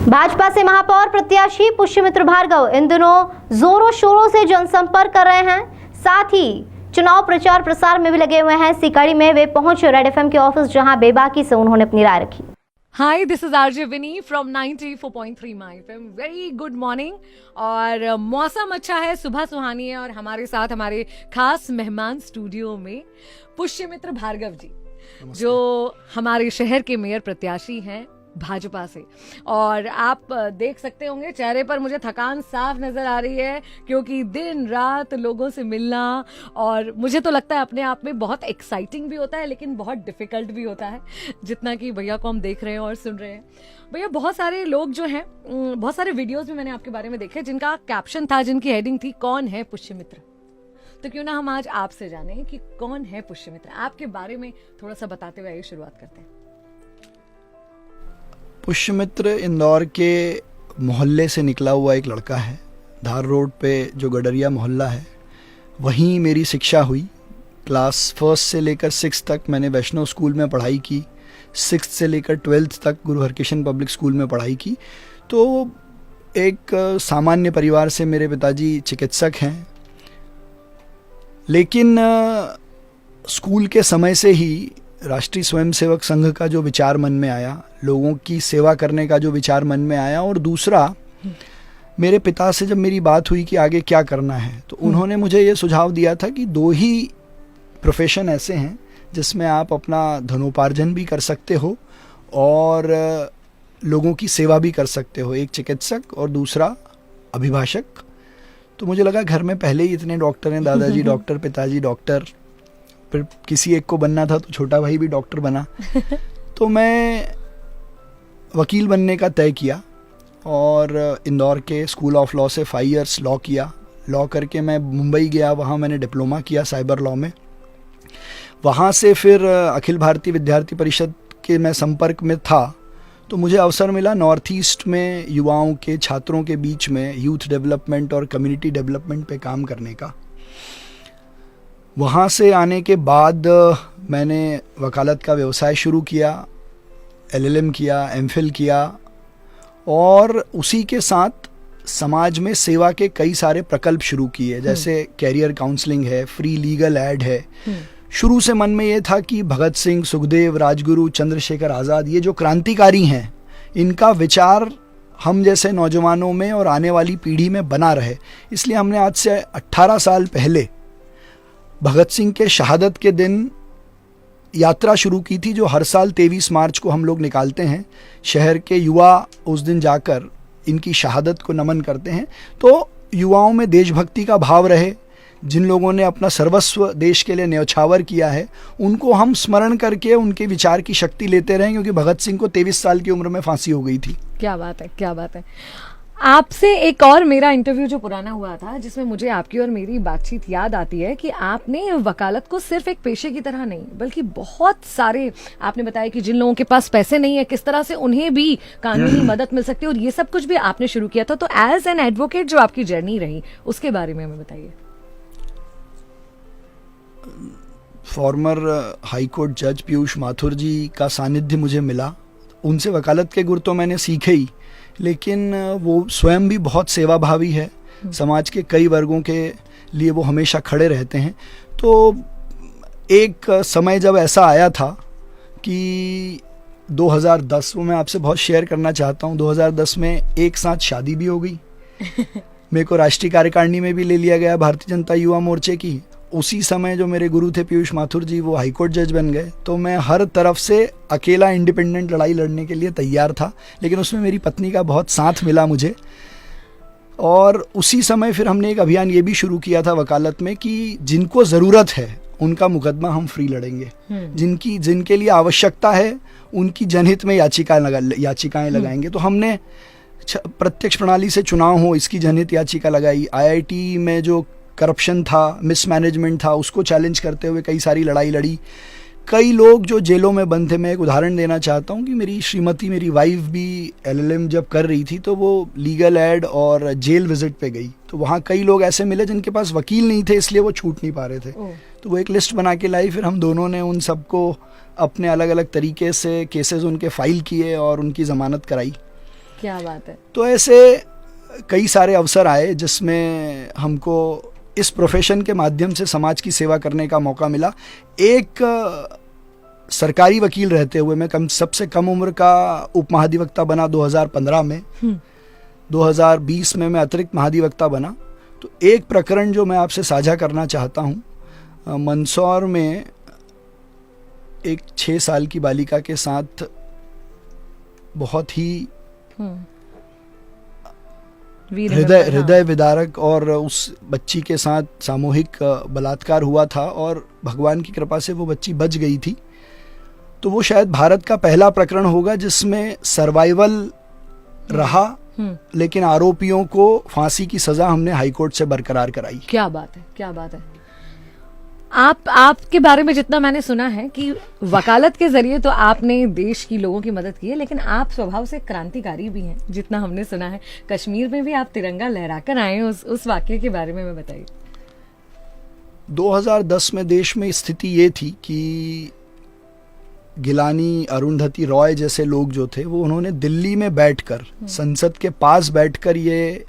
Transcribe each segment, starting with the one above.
भाजपा से महापौर प्रत्याशी पुष्यमित्र भार्गव इन दिनों जोरों शोरों से जनसंपर्क कर रहे हैं, साथ ही चुनाव प्रचार प्रसार में भी लगे हुए हैं। इसी कड़ी में वे पहुंचे रेड एफएम के ऑफिस, जहां बेबाकी से उन्होंने अपनी राय रखी। Hi, this is RJ Vini from 94.3 my FM. Very good morning. और मौसम अच्छा है, सुबह सुहानी है और हमारे साथ हमारे खास मेहमान स्टूडियो में पुष्यमित्र भार्गव जी, जो हमारे शहर के मेयर प्रत्याशी हैं भाजपा से। और आप देख सकते होंगे चेहरे पर मुझे थकान साफ नजर आ रही है, क्योंकि दिन रात लोगों से मिलना, और मुझे तो लगता है अपने आप में बहुत एक्साइटिंग भी होता है लेकिन बहुत डिफिकल्ट भी होता है, जितना कि भैया को हम देख रहे हैं और सुन रहे हैं। भैया, बहुत सारे लोग जो हैं, बहुत सारे वीडियोज में मैंने आपके बारे में देखे जिनका कैप्शन था, जिनकी हेडिंग थी कौन है पुष्यमित्र। तो क्यों ना हम आज आपसे जाने कि कौन है पुष्यमित्र, आपके बारे में थोड़ा सा बताते हुए शुरुआत करते हैं। पुष्यमित्र इंदौर के मोहल्ले से निकला हुआ एक लड़का है। धार रोड पे जो गडरिया मोहल्ला है, वहीं मेरी शिक्षा हुई। क्लास 1 से लेकर 6 तक मैंने वैष्णव स्कूल में पढ़ाई की। 6 से लेकर 12th तक गुरु हरकिशन पब्लिक स्कूल में पढ़ाई की। तो एक सामान्य परिवार से मेरे पिताजी चिकित्सक हैं, लेकिन स्कूल के समय से ही राष्ट्रीय स्वयंसेवक संघ का जो विचार मन में आया, लोगों की सेवा करने का जो विचार मन में आया, और दूसरा मेरे पिता से जब मेरी बात हुई कि आगे क्या करना है, तो उन्होंने मुझे ये सुझाव दिया था कि 2 ही प्रोफेशन ऐसे हैं जिसमें आप अपना धनोपार्जन भी कर सकते हो और लोगों की सेवा भी कर सकते हो, एक चिकित्सक और दूसरा अभिभाषक। तो मुझे लगा घर में पहले ही इतने डॉक्टर हैं, दादाजी डॉक्टर, पिताजी डॉक्टर, फिर किसी एक को बनना था तो छोटा भाई भी डॉक्टर बना। तो मैं वकील बनने का तय किया और इंदौर के स्कूल ऑफ लॉ से 5 इयर्स लॉ किया। लॉ करके मैं मुंबई गया, वहाँ मैंने डिप्लोमा किया साइबर लॉ में। वहाँ से फिर अखिल भारतीय विद्यार्थी परिषद के मैं संपर्क में था, तो मुझे अवसर मिला नॉर्थ ईस्ट में युवाओं के, छात्रों के बीच में यूथ डेवलपमेंट और कम्युनिटी डेवलपमेंट पे काम करने का। वहाँ से आने के बाद मैंने वकालत का व्यवसाय शुरू किया, LLM किया, MPhil किया, और उसी के साथ समाज में सेवा के कई सारे प्रकल्प शुरू किए, जैसे कैरियर काउंसलिंग है, फ्री लीगल एड है। शुरू से मन में ये था कि भगत सिंह, सुखदेव, राजगुरु, चंद्रशेखर आज़ाद, ये जो क्रांतिकारी हैं, इनका विचार हम जैसे नौजवानों में और आने वाली पीढ़ी में बना रहे। इसलिए हमने आज से 18 साल पहले भगत सिंह के शहादत के दिन यात्रा शुरू की थी, जो हर साल 23 मार्च को हम लोग निकालते हैं। शहर के युवा उस दिन जाकर इनकी शहादत को नमन करते हैं। तो युवाओं में देशभक्ति का भाव रहे, जिन लोगों ने अपना सर्वस्व देश के लिए न्यौछावर किया है, उनको हम स्मरण करके उनके विचार की शक्ति लेते रहें, क्योंकि भगत सिंह को 23 साल की उम्र में फांसी हो गई थी। क्या बात है, क्या बात है। आपसे एक और मेरा इंटरव्यू जो पुराना हुआ था, जिसमें मुझे आपकी और मेरी बातचीत याद आती है कि आपने वकालत को सिर्फ एक पेशे की तरह नहीं, बल्कि बहुत सारे, आपने बताया कि जिन लोगों के पास पैसे नहीं है किस तरह से उन्हें भी कानूनी मदद मिल सकती है, और ये सब कुछ भी आपने शुरू किया था। तो एज एन एडवोकेट जो आपकी जर्नी रही, उसके बारे में हमें बताइए। फॉर्मर हाई कोर्ट जज पीयूष माथुर जी का सानिध्य मुझे मिला। उनसे वकालत के गुर तो मैंने सीखे ही, लेकिन वो स्वयं भी बहुत सेवाभावी है। समाज के कई वर्गों के लिए वो हमेशा खड़े रहते हैं। तो एक समय जब ऐसा आया था कि 2010, वो मैं आपसे बहुत शेयर करना चाहता हूँ। 2010 में एक साथ शादी भी हो गई। मेरे को राष्ट्रीय कार्यकारिणी में भी ले लिया गया भारतीय जनता युवा मोर्चे की। उसी समय जो मेरे गुरु थे पीयूष माथुर जी, वो हाईकोर्ट जज बन गए। तो मैं हर तरफ से अकेला इंडिपेंडेंट लड़ाई लड़ने के लिए तैयार था, लेकिन उसमें मेरी पत्नी का बहुत साथ मिला मुझे। और उसी समय फिर हमने एक अभियान ये भी शुरू किया था वकालत में कि जिनको ज़रूरत है उनका मुकदमा हम फ्री लड़ेंगे, जिनके लिए आवश्यकता है उनकी जनहित में याचिकाएं लगाएंगे। तो हमने प्रत्यक्ष प्रणाली से चुनाव हो, इसकी जनहित याचिका लगाई। IIT में जो करप्शन था, मिसमैनेजमेंट था, उसको चैलेंज करते हुए कई सारी लड़ाई लड़ी। कई लोग जो जेलों में बंद थे, मैं एक उदाहरण देना चाहता हूँ कि मेरी श्रीमती, मेरी वाइफ भी LLM जब कर रही थी, तो वो लीगल एड और जेल विजिट पे गई। तो वहाँ कई लोग ऐसे मिले जिनके पास वकील नहीं थे, इसलिए वो छूट नहीं पा रहे थे। तो वो एक लिस्ट बना के लाई। फिर हम दोनों ने उन सबको अपने अलग अलग तरीके से केसेस उनके फाइल किए और उनकी ज़मानत कराई। क्या बात है। तो ऐसे कई सारे अवसर आए जिसमें हमको इस प्रोफेशन के माध्यम से समाज की सेवा करने का मौका मिला। एक सरकारी वकील रहते हुए मैं सबसे कम उम्र का उप महाधिवक्ता बना 2015 में। 2020 में मैं अतिरिक्त महाधिवक्ता बना। तो एक प्रकरण जो मैं आपसे साझा करना चाहता हूँ, मंदसौर में एक 6 साल की बालिका के साथ बहुत ही हृदय विदारक और उस बच्ची के साथ सामूहिक बलात्कार हुआ था और भगवान की कृपा से वो बच्ची बच गई थी। तो वो शायद भारत का पहला प्रकरण होगा जिसमें सर्वाइवल रहा, लेकिन आरोपियों को फांसी की सजा हमने हाईकोर्ट से बरकरार कराई। क्या बात है, क्या बात है। आपके बारे में जितना मैंने सुना है कि वकालत के जरिए तो आपने देश की लोगों की मदद की है, लेकिन आप स्वभाव से क्रांतिकारी भी हैं, जितना हमने सुना है। कश्मीर में भी आप तिरंगा लहराकर आए हैं, उस वाक्य के बारे में बताइए। 2010 में देश में स्थिति ये थी कि गिलानी, अरुंधति रॉय जैसे लोग जो थे वो उन्होंने दिल्ली में बैठकर, संसद के पास बैठकर ये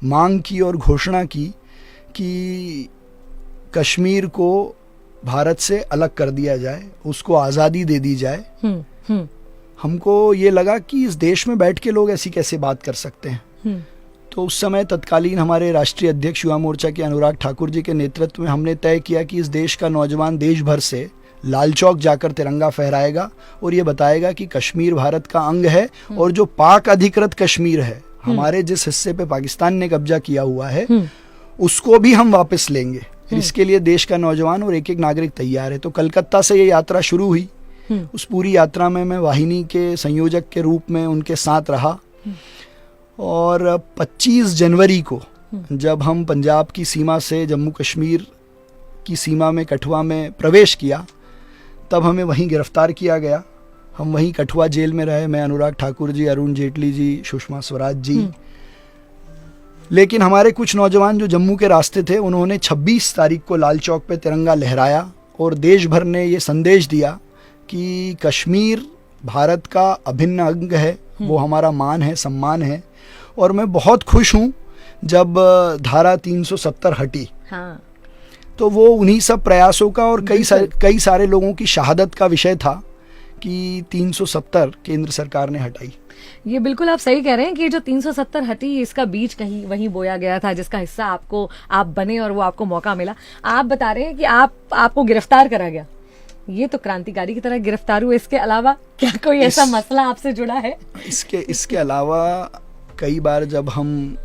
मांग की और घोषणा की कि कश्मीर को भारत से अलग कर दिया जाए, उसको आज़ादी दे दी जाए। हमको ये लगा कि इस देश में बैठ के लोग ऐसी कैसे बात कर सकते हैं। तो उस समय तत्कालीन हमारे राष्ट्रीय अध्यक्ष युवा मोर्चा के अनुराग ठाकुर जी के नेतृत्व में हमने तय किया कि इस देश का नौजवान देश भर से लाल चौक जाकर तिरंगा फहराएगा और ये बताएगा कि कश्मीर भारत का अंग है और जो पाक अधिकृत कश्मीर है, हमारे जिस हिस्से पे पाकिस्तान ने कब्जा किया हुआ है, उसको भी हम वापस लेंगे। इसके लिए देश का नौजवान और एक एक नागरिक तैयार है। तो कलकत्ता से ये यात्रा शुरू हुई। उस पूरी यात्रा में मैं वाहिनी के संयोजक के रूप में उनके साथ रहा और 25 जनवरी को जब हम पंजाब की सीमा से जम्मू कश्मीर की सीमा में कठुआ में प्रवेश किया, तब हमें वहीं गिरफ्तार किया गया। हम वहीं कठुआ जेल में रहे, मैं, अनुराग ठाकुर जी, अरुण जेटली जी, सुषमा स्वराज जी। लेकिन हमारे कुछ नौजवान जो जम्मू के रास्ते थे, उन्होंने 26 तारीख को लाल चौक पे तिरंगा लहराया और देश भर ने ये संदेश दिया कि कश्मीर भारत का अभिन्न अंग है, वो हमारा मान है, सम्मान है। और मैं बहुत खुश हूँ जब धारा 370 हटी। हाँ। तो वो उन्हीं सब प्रयासों का और कई सारे लोगों की शहादत का विषय था कि 370 केंद्र सरकार ने हटाई। ये बिल्कुल आप सही कह रहे हैं कि जो 370 हटी, इसका बीज कहीं वहीं बोया गया था, जिसका हिस्सा आप बने और वो आपको मौका मिला। आप बता रहे हैं कि आपको गिरफ्तार करा गया, ये तो क्रांतिकारी की तरह गिरफ्तार हुए। इसके अलावा क्या कोई ऐसा मसला आपसे जुड़ा है? इसके अलावा कई बार जब हम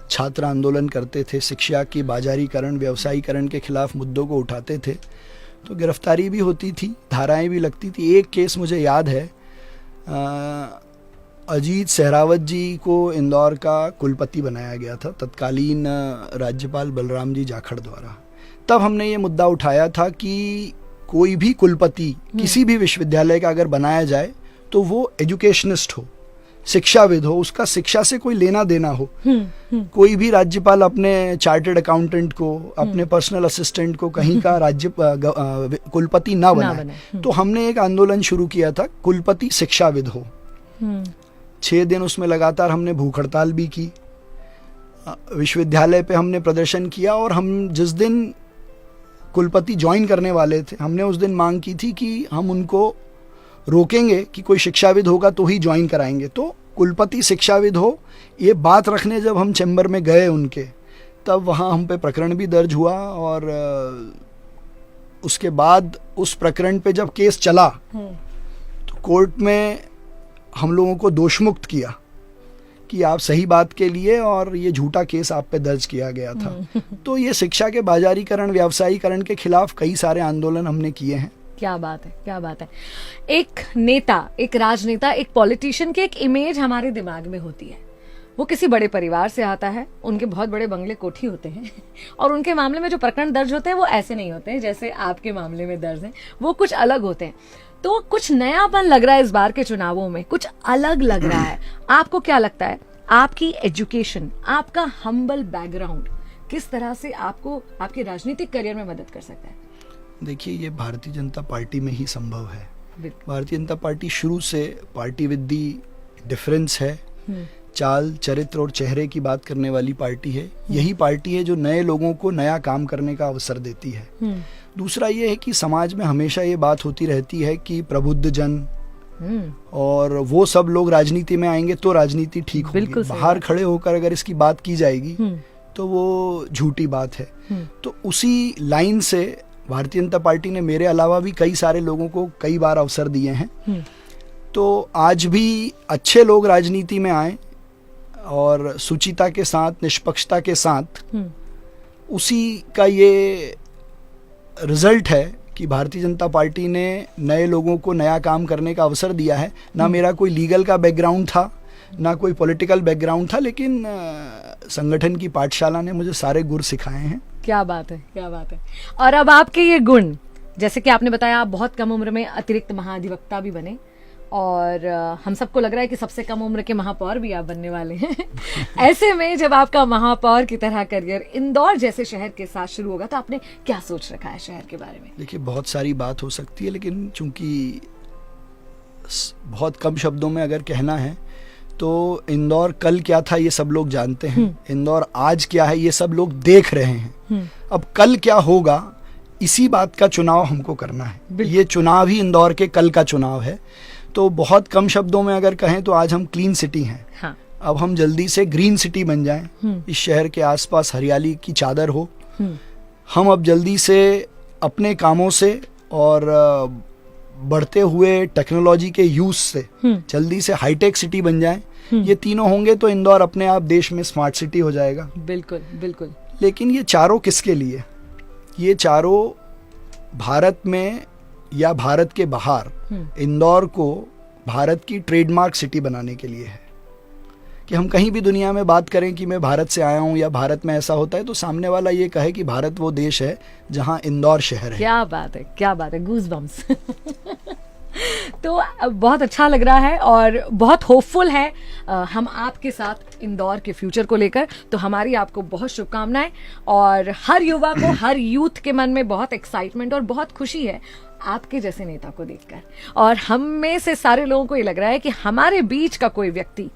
छात्र आंदोलन करते थे, शिक्षा की बाजारीकरण, व्यवसायीकरण के खिलाफ मुद्दों को उठाते थे, तो गिरफ्तारी भी होती थी, धाराएं भी लगती थी। एक केस मुझे याद है, अजीत सहरावत जी को इंदौर का कुलपति बनाया गया था तत्कालीन राज्यपाल बलराम जी जाखड़ द्वारा। तब हमने ये मुद्दा उठाया था कि कोई भी कुलपति किसी भी विश्वविद्यालय का अगर बनाया जाए तो वो एजुकेशनिस्ट हो, शिक्षाविद हो, उसका शिक्षा से कोई लेना देना हो। कोई भी राज्यपाल अपने चार्टर्ड अकाउंटेंट को, अपने पर्सनल असिस्टेंट को कहीं का कुलपति ना बनाए। तो हमने एक आंदोलन शुरू किया था, कुलपति शिक्षाविद हो। 6 दिन उसमें लगातार हमने भूख हड़ताल भी की, विश्वविद्यालय पे हमने प्रदर्शन किया और हम जिस दिन कुलपति ज्वाइन करने वाले थे, हमने उस दिन मांग की थी कि हम उनको रोकेंगे कि कोई शिक्षाविद होगा तो ही ज्वाइन कराएंगे। तो कुलपति शिक्षाविद हो, ये बात रखने जब हम चैम्बर में गए उनके, तब वहाँ हम पे प्रकरण भी दर्ज हुआ और उसके बाद उस प्रकरण पे जब केस चला तो कोर्ट में हम लोगों को दोषमुक्त किया कि आप सही बात के लिए और ये झूठा केस आप पे दर्ज किया गया था। तो ये शिक्षा के बाजारीकरण, व्यवसायीकरण के खिलाफ कई सारे आंदोलन हमने किए हैं। क्या बात है, क्या बात है। एक नेता, एक राजनेता, एक पॉलिटिशियन की एक इमेज हमारे दिमाग में होती है। वो किसी बड़े परिवार से आता है, उनके बहुत बड़े बंगले कोठी होते हैं और उनके मामले में जो प्रकरण दर्ज होते हैं वो ऐसे नहीं होते हैं जैसे आपके मामले में दर्ज हैं, वो कुछ अलग होते हैं। तो कुछ नयापन लग रहा है इस बार के चुनावों में, कुछ अलग लग रहा है। आपको क्या लगता है, आपकी एजुकेशन, आपका हम्बल बैकग्राउंड किस तरह से आपको आपके राजनीतिक करियर में मदद कर सकता है? देखिए, ये भारतीय जनता पार्टी में ही संभव है। भारतीय जनता पार्टी शुरू से पार्टी विद दी डिफरेंस है। चाल, चरित्र और चेहरे की बात करने वाली पार्टी है। यही पार्टी है जो नए लोगों को नया काम करने का अवसर देती है। दूसरा ये है कि समाज में हमेशा ये बात होती रहती है कि प्रबुद्ध जन और वो सब लोग राजनीति में आएंगे तो राजनीति ठीक होगी। बाहर खड़े होकर अगर इसकी बात की जाएगी तो वो झूठी बात है। तो उसी लाइन से भारतीय जनता पार्टी ने मेरे अलावा भी कई सारे लोगों को कई बार अवसर दिए हैं। तो आज भी अच्छे लोग राजनीति में आए और सुचिता के साथ, निष्पक्षता के साथ, उसी का ये रिजल्ट है कि भारतीय जनता पार्टी ने नए लोगों को नया काम करने का अवसर दिया है। ना मेरा कोई लीगल का बैकग्राउंड था, ना कोई पॉलिटिकल बैकग्राउंड था, लेकिन संगठन की पाठशाला ने मुझे सारे गुण सिखाए हैं। क्या बात है, क्या बात है। और अब आपके ये गुण, जैसे कि आपने बताया, आप बहुत कम उम्र में अतिरिक्त महाधिवक्ता भी बने और हम सबको लग रहा है कि सबसे कम उम्र के महापौर भी आप बनने वाले हैं। ऐसे में जब आपका महापौर की तरह करियर इंदौर जैसे शहर के साथ शुरू होगा तो आपने क्या सोच रखा है शहर के बारे में? देखिए, बहुत सारी बात हो सकती है, लेकिन चूंकि बहुत कम शब्दों में अगर कहना है तो इंदौर कल क्या था ये सब लोग जानते हैं। इंदौर आज क्या है ये सब लोग देख रहे हैं। अब कल क्या होगा इसी बात का चुनाव हमको करना है। ये चुनाव ही इंदौर के कल का चुनाव है। तो बहुत कम शब्दों में अगर कहें तो आज हम क्लीन सिटी हैं। हाँ। अब हम जल्दी से ग्रीन सिटी बन जाएं, इस शहर के आसपास हरियाली की चादर हो। हम अब जल्दी से अपने कामों से और बढ़ते हुए टेक्नोलॉजी के यूज से जल्दी से हाईटेक सिटी बन जाएं। ये तीनों होंगे तो इंदौर अपने आप देश में स्मार्ट सिटी हो जाएगा। बिल्कुल बिल्कुल। लेकिन ये चारों किसके लिए? ये चारों भारत में या भारत के बाहर इंदौर को भारत की ट्रेडमार्क सिटी बनाने के लिए है। कि हम कहीं भी दुनिया में बात करें कि मैं भारत से आया हूं या भारत में ऐसा होता है तो सामने वाला ये कहे कि भारत वो देश है जहां इंदौर शहर है। क्या बात है, क्या बात है, गूज़बम्स। तो बहुत अच्छा लग रहा है और बहुत होपफुल है हम आपके साथ इंदौर के फ्यूचर को लेकर। तो हमारी आपको बहुत शुभकामनाएं और हर युवा को, हर यूथ के मन में बहुत एक्साइटमेंट और बहुत खुशी है आपके जैसे नेता को देखकर। और हम में से सारे लोगों को ये लग रहा है कि हमारे बीच का कोई व्यक्ति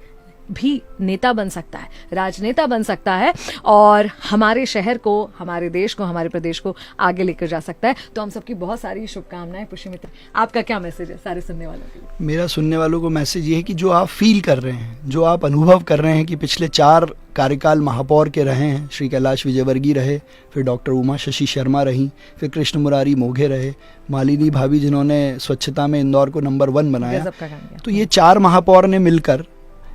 भी नेता बन सकता है, राजनेता बन सकता है और हमारे शहर को, हमारे देश को, हमारे प्रदेश को आगे लेकर जा सकता है। तो हम सबकी बहुत सारी शुभकामनाएं। पुष्यमित्र, आपका क्या मैसेज है सारे सुनने वालों के लिए? मेरा सुनने वालों को मैसेज ये है कि जो आप फील कर रहे हैं, जो आप अनुभव कर रहे हैं कि पिछले 4 कार्यकाल महापौर के रहे हैं, श्री कैलाश विजयवर्गीय रहे, फिर डॉक्टर उमा शशि शर्मा रही, फिर कृष्ण मुरारी मोघे रहे, मालिनी भाभी जिन्होंने स्वच्छता में इंदौर को नंबर 1 बनाया। तो ये 4 महापौर ने मिलकर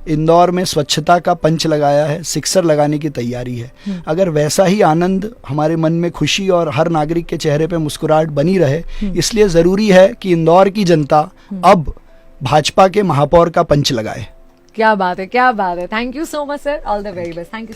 इंदौर में स्वच्छता का पंच लगाया है, सिक्सर लगाने की तैयारी है। अगर वैसा ही आनंद हमारे मन में, खुशी और हर नागरिक के चेहरे पे मुस्कुराहट बनी रहे, इसलिए जरूरी है कि इंदौर की जनता अब भाजपा के महापौर का पंच लगाए। क्या बात है, क्या बात है। Thank you so much sir, all the very best. Thank you.